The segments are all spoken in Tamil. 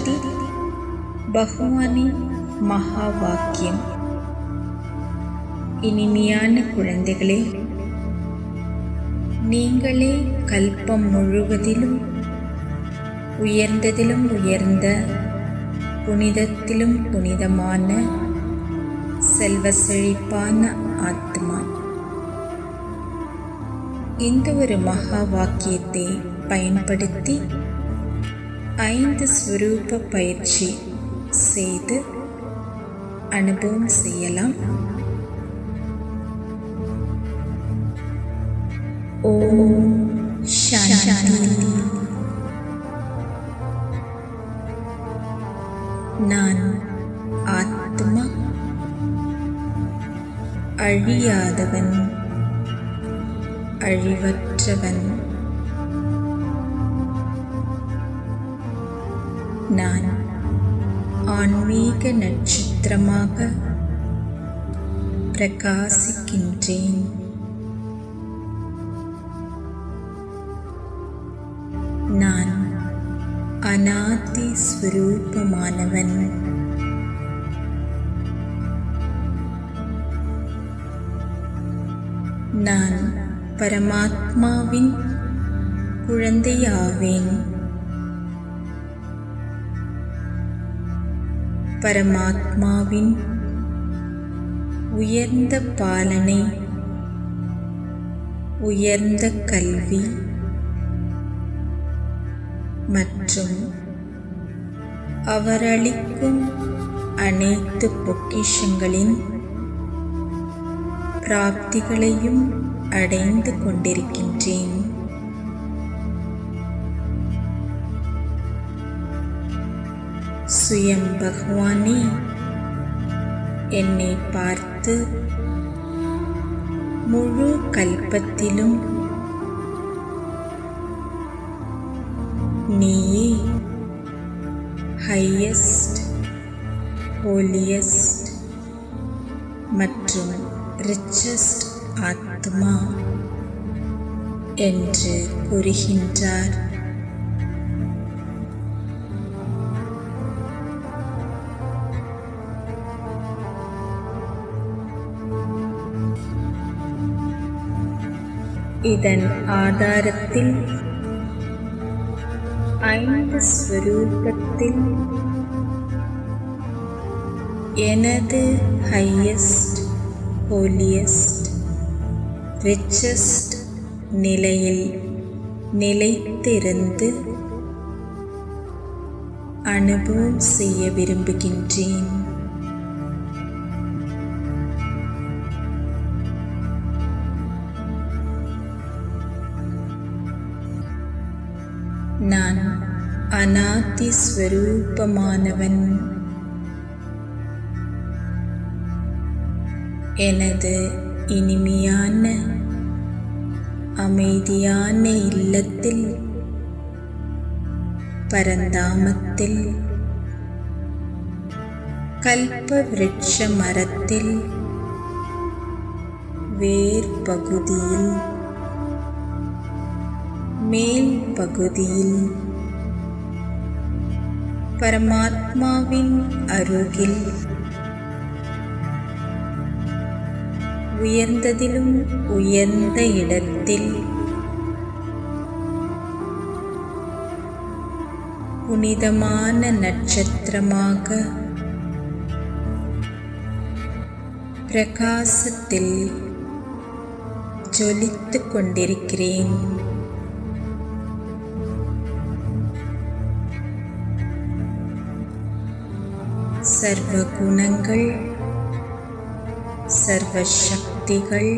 அதிகாரத்தில் பகவானின் மகா வாக்கியம். இனிமையான குழந்தைகளே, நீங்களே கல்பம் முழுவதிலும் உயர்ந்ததிலும் உயர்ந்த, புனிதத்திலும் புனிதமான செல்வ செழிப்பான ஆத்மா. இந்த ஒரு மகா வாக்கியத்தை பயன்படுத்தி 5 ஸ்வரூப பயிற்சி செய்து அனுபவம் செய்யலாம். ஓம் சாந்தி. நான் ஆத்மா, அழியாதவன், அழிவற்றவன். நான் ஆன்மீக நட்சத்திரமாக பிரகாசிக்கின்றேன். நான் அநாதி ஸ்வரூபமானவன். நான் பரமாத்மாவின் குழந்தையாவேன். பரமாத்மாவின் உயர்ந்த பாலனை, உயர்ந்த கல்வி மற்றும் அவர் அளிக்கும் அனைத்து பொக்கிஷங்களின் பிராப்திகளையும் அடைந்து கொண்டிருக்கின்றேன். சுயம் பகவானே என்னை பார்த்து முழு கல்பத்திலும் நீயே ஹையஸ்ட், ஹோலியஸ்ட் மற்றும் ரிச்சஸ்ட் ஆத்மா என்று கூறுகின்றார். இதன் ஆதாரத்தில் 5 ஸ்வரூபத்தில் எனது ஹையஸ்ட், ஹோலியஸ்ட், ரிச்சஸ்ட் நிலையில் நிலைத்திருந்து அனுபவம் செய்ய விரும்புகின்றேன். நான் அநாதி ஸ்வரூபமானவன். எனது இனிமையான அமைதியான இல்லத்தில், பரந்தாமத்தில், கல்ப விருட்ச மரத்தில் வேர் பகுதியில், மேல் பகுதியில், பரமாத்மாவின் அருகில், உயர்ந்ததிலும் உயர்ந்த இடத்தில், புனிதமான நட்சத்திரமாக பிரகாசத்தில் ஜொலித்துக் கொண்டிருக்கிறேன். சர்வ குணங்கள், சர்வ சக்திகள்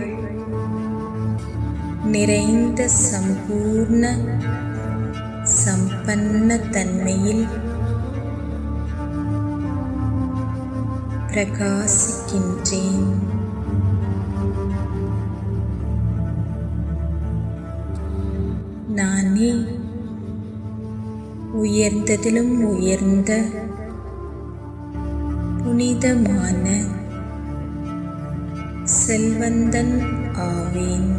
நிறைந்த சம்பூர்ண சம்பன்ன தன்மையில் பிரகாசிக்கின்றேன். நானே உயர்ந்ததிலும் உயர்ந்த புனிதமான செல்வந்தன் ஆவேன்.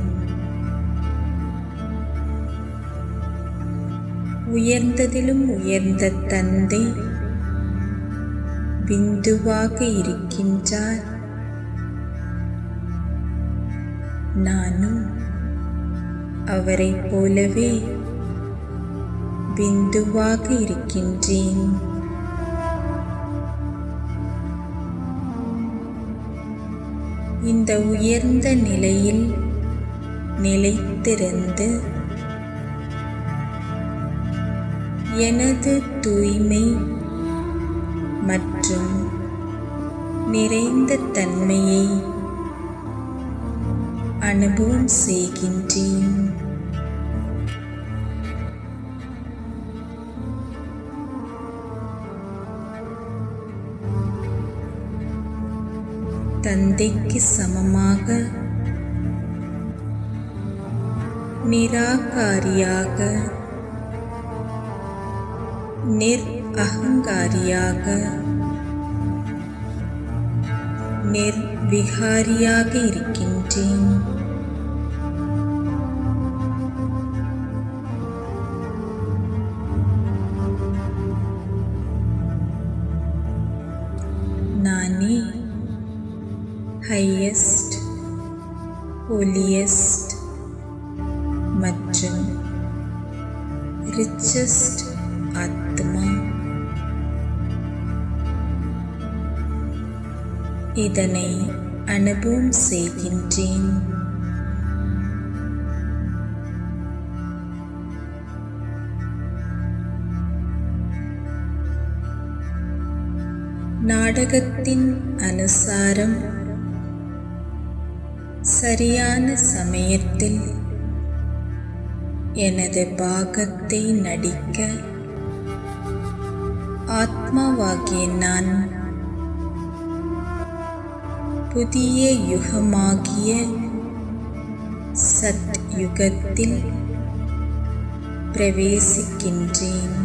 உயர்ந்ததிலும் உயர்ந்த தந்தை பிந்துவாக இருக்கின்றார். நானும் அவரைப் போலவே பிந்துவாக இருக்கின்றேன். இந்த உயர்ந்த நிலையில் நிலைத்திருந்து எனது தூய்மை மற்றும் நிறைந்த தன்மையை அனுபவம் செய்கின்றேன். தந்தைக்கு சமமாக நிராகாரியாக அகங்காரியாக நிர்விகாரியாக இருக்கின்றேன். நானே ஹையஸ்ட், ஹோலியஸ்ட் மற்றும் ரிச்சஸ்ட் ஆத்மா. இதனை அனுபவம் செய்கின்றேன். நாடகத்தின் அனுசாரம் சரியான சமயத்தில் எனது பாகத்தை நடிக்க ஆத்மாவாகிய நான் புதிய யுகமாகிய சத் யுகத்தில் பிரவேசிக்கின்றேன்.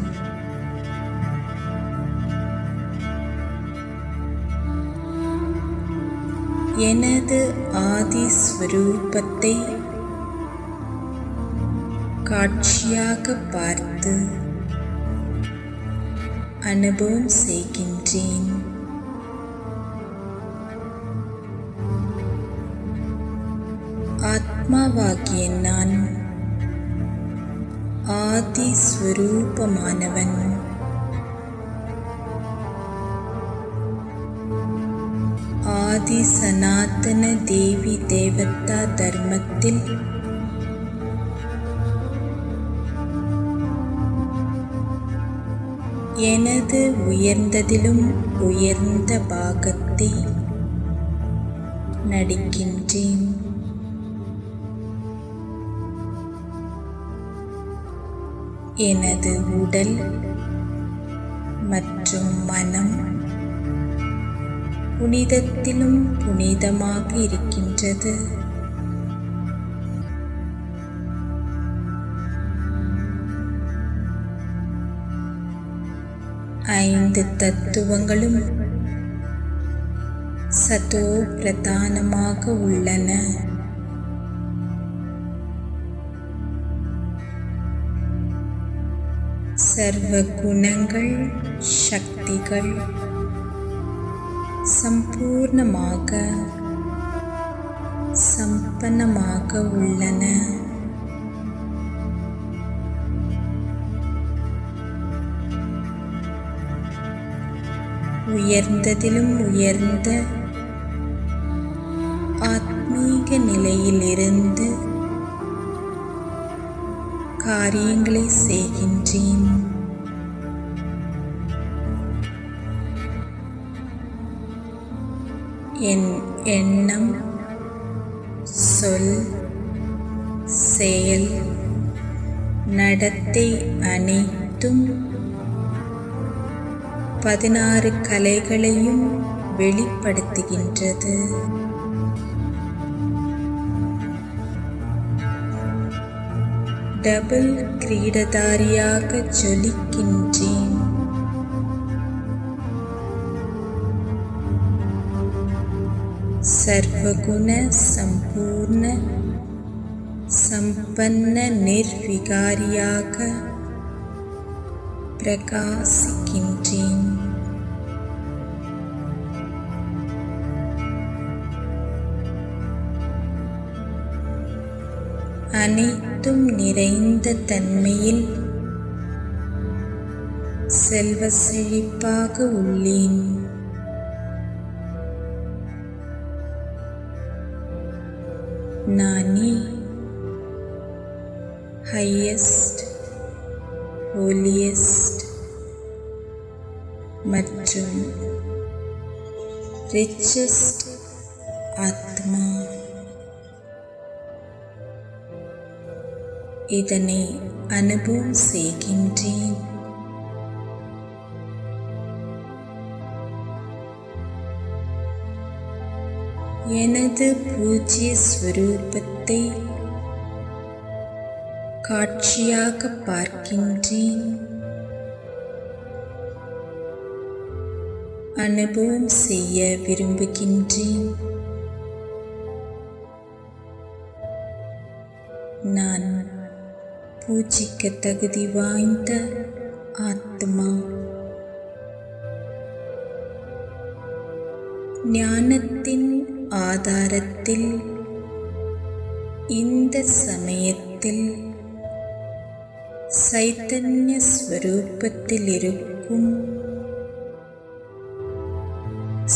எனது ஆதி ஸ்வரூபத்தை காட்சியாக பார்த்து அனுபவம் செய்கின்றேன். ஆத்மாவாகிய நான் ஆதி ஸ்வரூபமானவன். ஆதி சனாதன தேவி தேவதா தர்மத்தில் எனது உயர்ந்ததிலும் உயர்ந்த பாகத்தை நடிக்கின்றேன். எனது உடல் மற்றும் மனம் புனிதத்திலும் புனிதமாக இருக்கின்றது. ஐந்து தத்துவங்களும் சதோ பிரதானமாக உள்ளன. சர்வ குணங்கள், சக்திகள் சம்பூர்ணமாக சம்பன்னமாக உள்ளன. உயர்ந்ததிலும் உயர்ந்த ஆத்மீக நிலையிலிருந்து காரியங்களை செய்கின்றேன். என் எண்ணம், சொல், செயல், நடத்தை அனைத்தும் 16 கலைகளையும் வெளிப்படுத்துகின்றது. டபுள் கிரீடதாரியாக ஜொலிக்கின்றேன். சர்வகுண சம்பூர்ண சம்பன்ன நிர்விகாரியாக பிரகாசிக்கின்றேன். அனைத்தும் நிறைந்த தன்மையில் செல்வ செழிப்பாக உள்ளேன். நானே ஹையஸ்ட், ஹோலியஸ்ட் மற்றும் ரிச்சஸ்ட் ஆத்மா. இதனை அனுபவம் செய்கின்றேன். எனது பூஜ்ய ஸ்வரூபத்தை காட்சியாக பார்க்கின்றேன். அனுபவம் செய்ய விரும்புகின்றேன். நான் பூஜிக்க தகுதி வாய்ந்த ஆத்மா. ஞானத்தின் ஆதாரத்தில் இந்த சமயத்தில் சைத்தன்ய ஸ்வரூபத்தில் இருக்கும்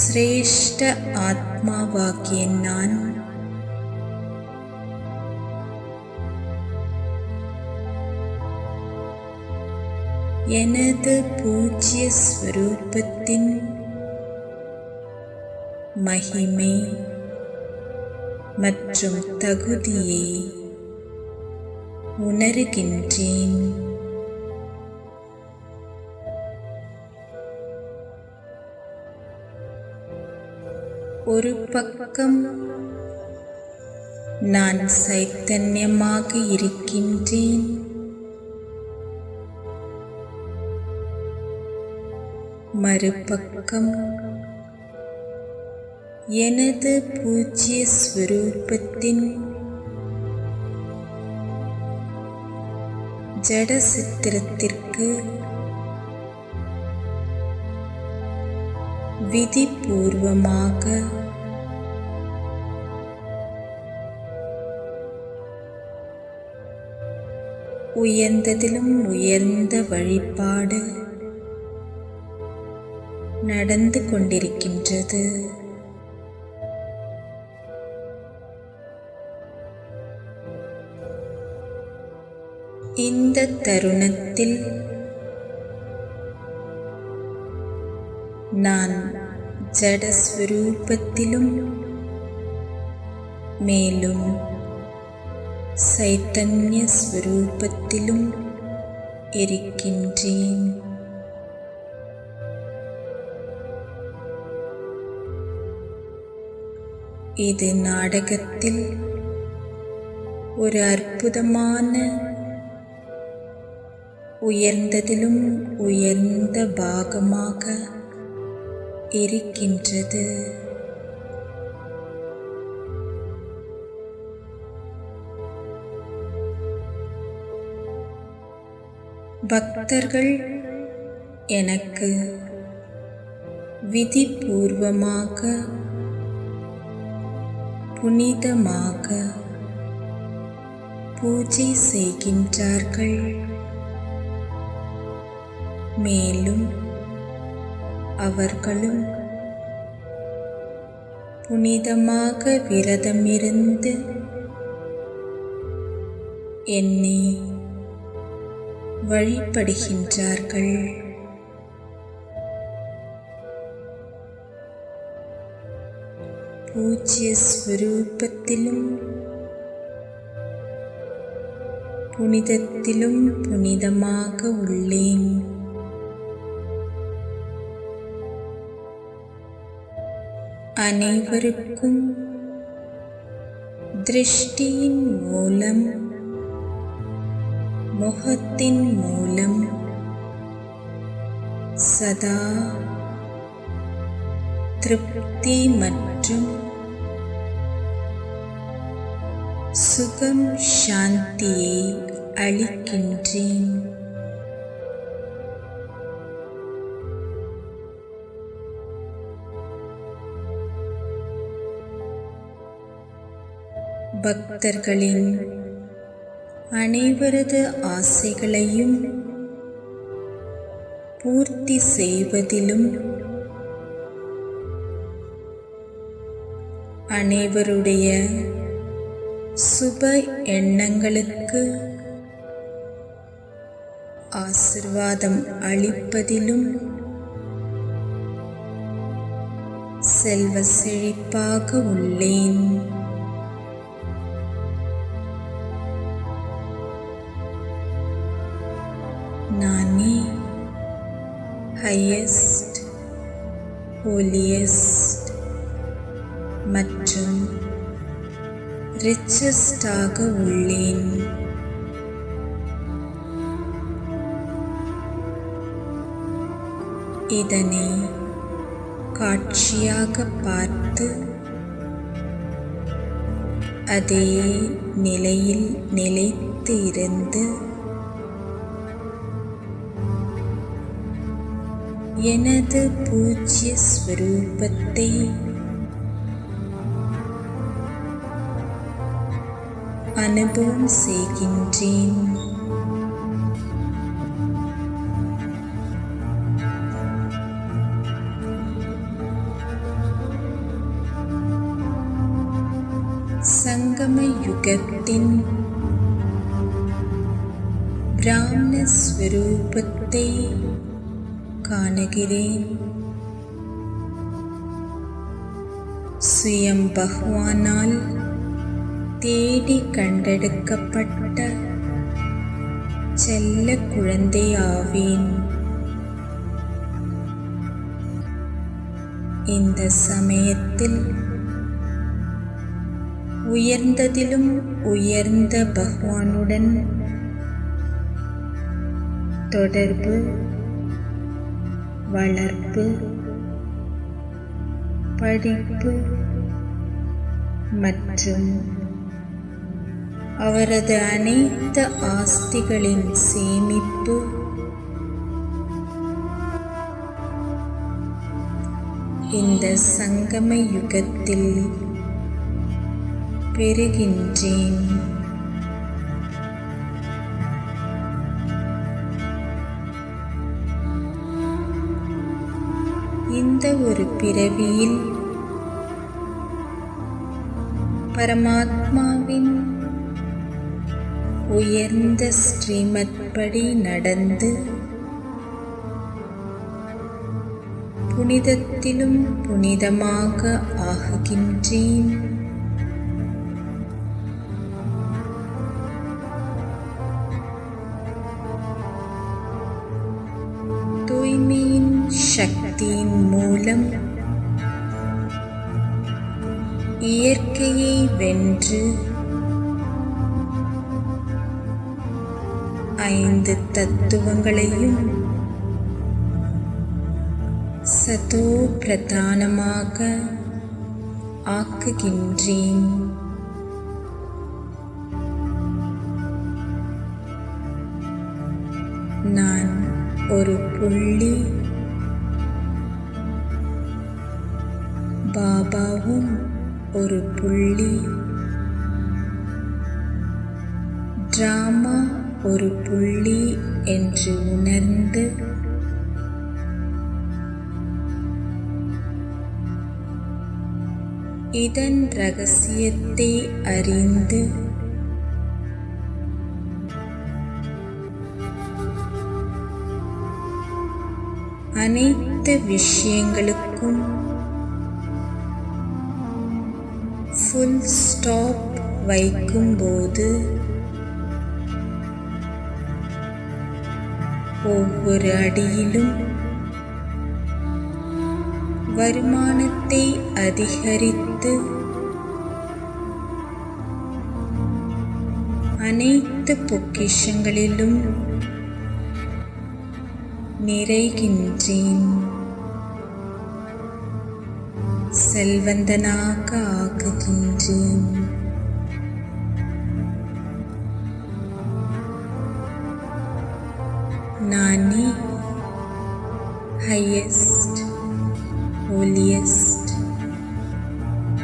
சிரேஷ்ட ஆத்மாவாகிய நான் எனது பூஜ்ய ஸ்வரூபத்தின் மகிமை மற்றும் தகுதியை உணர்கின்றேன். ஒரு பக்கம் நான் சைத்தன்யமாக இருக்கின்றேன். மறுபக்கம் எனது பூஜ்ய ஸ்வரூபத்தின் ஜட சித்திரத்திற்கு விதிபூர்வமாக உயர்ந்ததிலும் உயர்ந்த வழிபாடு நடந்து கொண்டிருக்கின்றது. இந்த தருணத்தில் நான் ஜடஸ்வரூபத்திலும் மேலும் சைத்தன்ய ஸ்வரூபத்திலும் இருக்கின்றேன். இது நாடகத்தில் ஒரு அற்புதமான உயர்ந்ததிலும் உயர்ந்த பாகமாக இருக்கின்றது. பக்தர்கள் எனக்கு விதிபூர்வமாக புனிதமாக பூஜை செய்கின்றார்கள். மேலும் அவர்களும் புனிதமாக விரதமிருந்து என்னை வழிபடுகின்றார்கள். பூஜ்ய ஸ்வரூபத்திலும் புனிதத்திலும் புனிதமாக உள்ளேன். அனைவருக்கும் திருஷ்டியின் மூலம், முகத்தின் மூலம் சதா திருப்தி மற்றும் சுகம் சாந்தியை அளிக்கின்றேன். பக்தர்களின் அனைவரது ஆசைகளையும் பூர்த்தி செய்வதிலும் அனைவருடைய சுப எண்ணங்களுக்கு ஆசீர்வாதம் அளிப்பதிலும் செல்வ செழிப்பாக உள்ளேன். நானே ஹையஸ்ட், ஹோலியஸ்ட் மற்றும் ரிச்சஸ்டாக உள்ளேன். இதனை காட்சியாக பார்த்து அதே நிலையில் நிலைத்து இருந்து எனது பூஜ்ய ஸ்வரூபத்தை அனுபவம் செய்கின்றேன். சங்கம யுகத்தின் பிராமண ஸ்வரூபத்தை காணுகிறேன். சுயம் பகவானால் தேடி கண்டெடுக்கப்பட்ட செல்ல குழந்தை ஆவேன். இந்த சமயத்தில் உயர்ந்ததிலும் உயர்ந்த பகவானுடன் தொடர்பு, வளர்ப்பு, படிப்பு மற்றும் அவரது அனைத்து ஆஸ்திகளின் சேமிப்பு இந்த சங்கம யுகத்தில் பெறுகின்றேன். இந்த ஒரு பிறவியில் பரமாத்மாவின் உயர்ந்த ஸ்ரீமத் படி நடந்து புனிதத்திலும் புனிதமாக ஆகுகின்றேன். தூய்மையின் சக்தியின் மூலம் இயற்கையை வென்று 5 தத்துவங்களையும் சதோ பிரதானமாக ஆக்குகின்றேன். நான் ஒரு புள்ளி, பாபாவும் ஒரு புள்ளி, டிராமா ஒரு புள்ளி என்று உணர்ந்து இதன் ரகசியத்தை அறிந்து அனைத்து விஷயங்களுக்கும் ஃபுல் ஸ்டாப் வைக்கும்போது ஒவ்வொரு அடியிலும் வருமானத்தை அதிகரித்து அனைத்து பொக்கிஷங்களிலும் நிறைகின்றேன். செல்வந்தனாக ஆக்குகின்றேன். நானே ஹையஸ்ட், ஹோலியஸ்ட்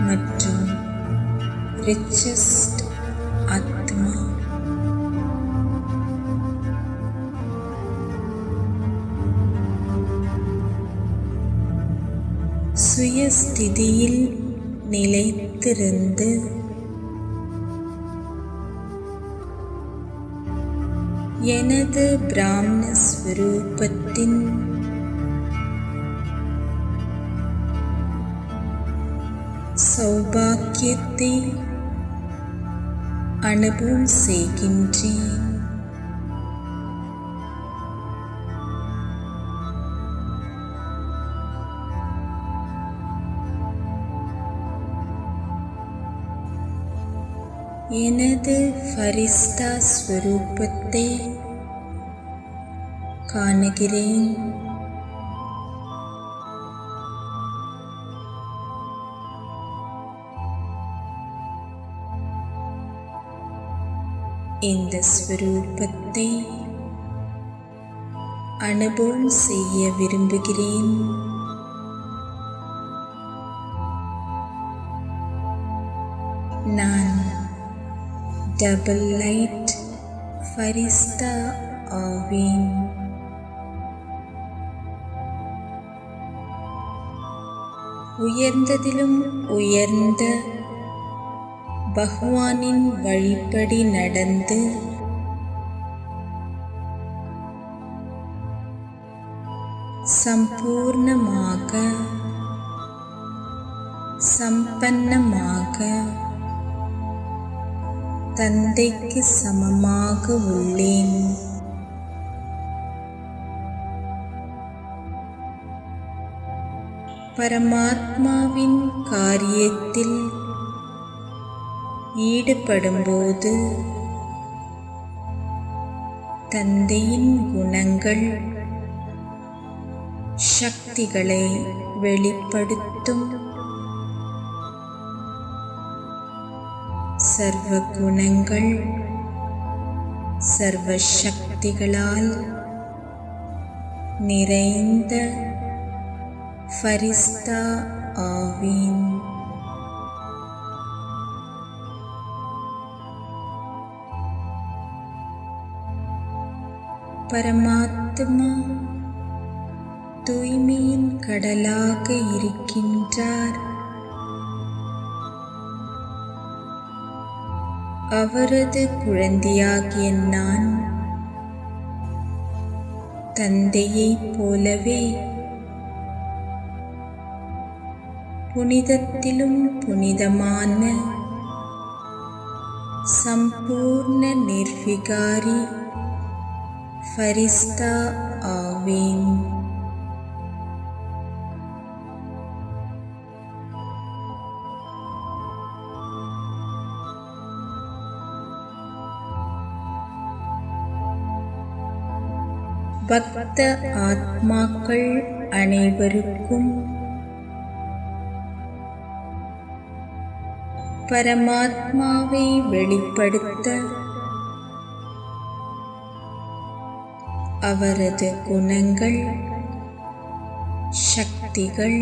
மற்றும் ரிச்சஸ்ட் ஆத்மா. ஸ்திதியில் நிலைத்திருந்து எனது பிராமண ஸ்வரூபத்தின் சௌபாக்கியத்தை அனுபவம் செய்கின்றேன். எனது ஃபரிஸ்தா ஸ்வரூபத்தை காணுகிறேன். இந்த ஸ்வரூபத்தை அனுபவம் செய்ய விரும்புகிறேன். நான் டபுள் லைட் ஃபரிஸ்தா ஆவேன். உயர்ந்ததிலும் உயர்ந்த பகவானின் வழிப்படி நடந்து சம்பூர்ணமாக சம்பன்னமாக தந்தைக்கு சமமாக உள்ளேன். பரமாத்மாவின் காரியத்தில் ஈடுபடும்போது தந்தையின் குணங்கள் சக்திகளை வெளிப்படுத்தும். சர்வ குணங்கள் சர்வ சக்திகளால் நிறைந்த ஃபரிஸ்தா ஆவேன். பரமாத்மா தூய்மையின் கடலாக இருக்கின்றார். அவரது குழந்தையாகிய நான் தந்தையைப் போலவே புனிதத்திலும் புனிதமான சம்பூர்ண நிர்விகாரி ஃபரிஸ்தா ஆவேன். பக்த ஆத்மாக்கள் அனைவருக்கும் பரமாத்மாவை வெளிப்படுத்த அவரது குணங்கள் சக்திகள்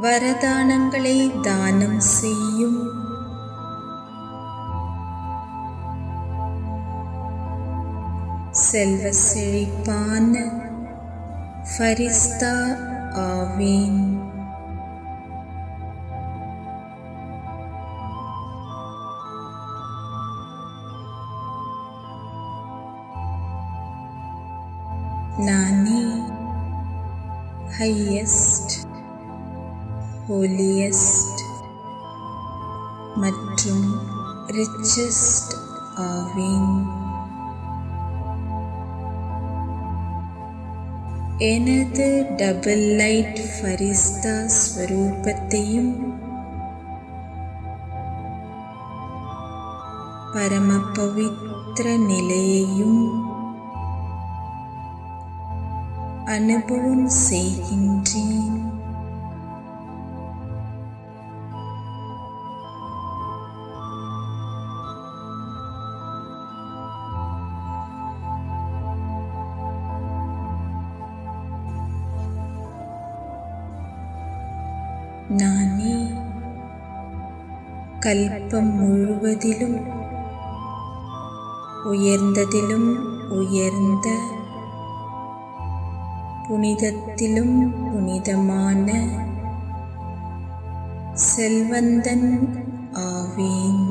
வரதானங்களை தானம் செய்யும் செல்வ செழிப்பான ஃபரிஸ்தா ஆவேன். நானே ஹையஸ்ட், ஹோலியஸ்ட் மற்றும் ரிச்சஸ்ட் ஆவேன். எனது டபுள் லைட் ஃபரிஸ்தா ஸ்வரூபத்தையும் பரம பவித்ர நிலையையும் அனுபவம் செய்கின்றேன். நானே கல்பம் முழுவதிலும் உயர்ந்ததிலும் உயர்ந்த புனிதத்திலும் புனிதமான செல்வந்தன் ஆவேன்.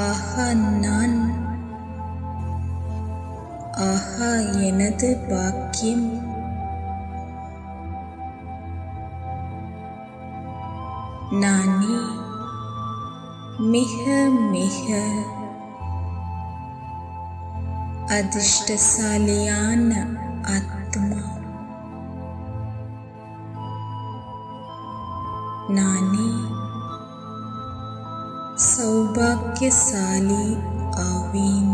ஆஹா நான், ஆஹா எனது பாக்கியம், நானே மிக மிக அதிர்ஷ்டசாலியான ஆத்மா, நானே சௌபாக்கியசாலி ஆவேன்.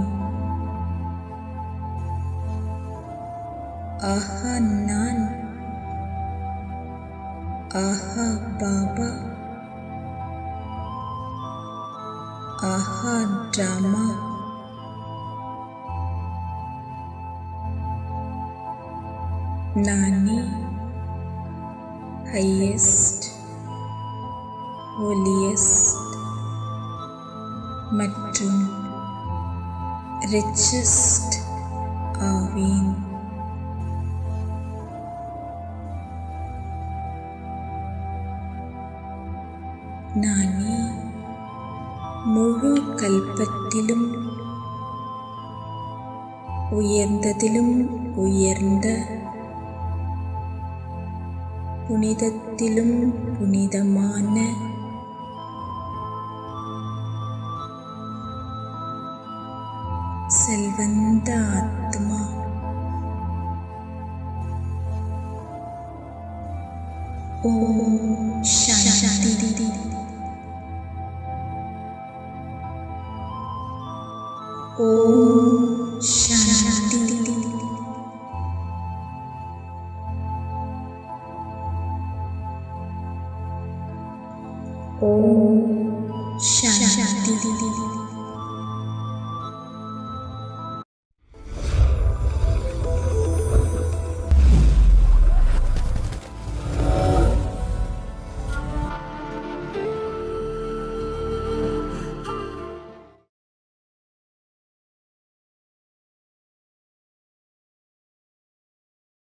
ஆஹா நான், ஆஹா பாபா, ஆஹா ட்ராமா, நானே ஹையஸ்ட், ஹோலியஸ்ட் மற்றும் ரிச்சஸ்ட் ஆவேன். நானே முழு கல்பத்திலும் உயர்ந்ததிலும் உயர்ந்த, புனிதத்திலும் புனிதமான செல்வந்த ஆத்மா. ஓம்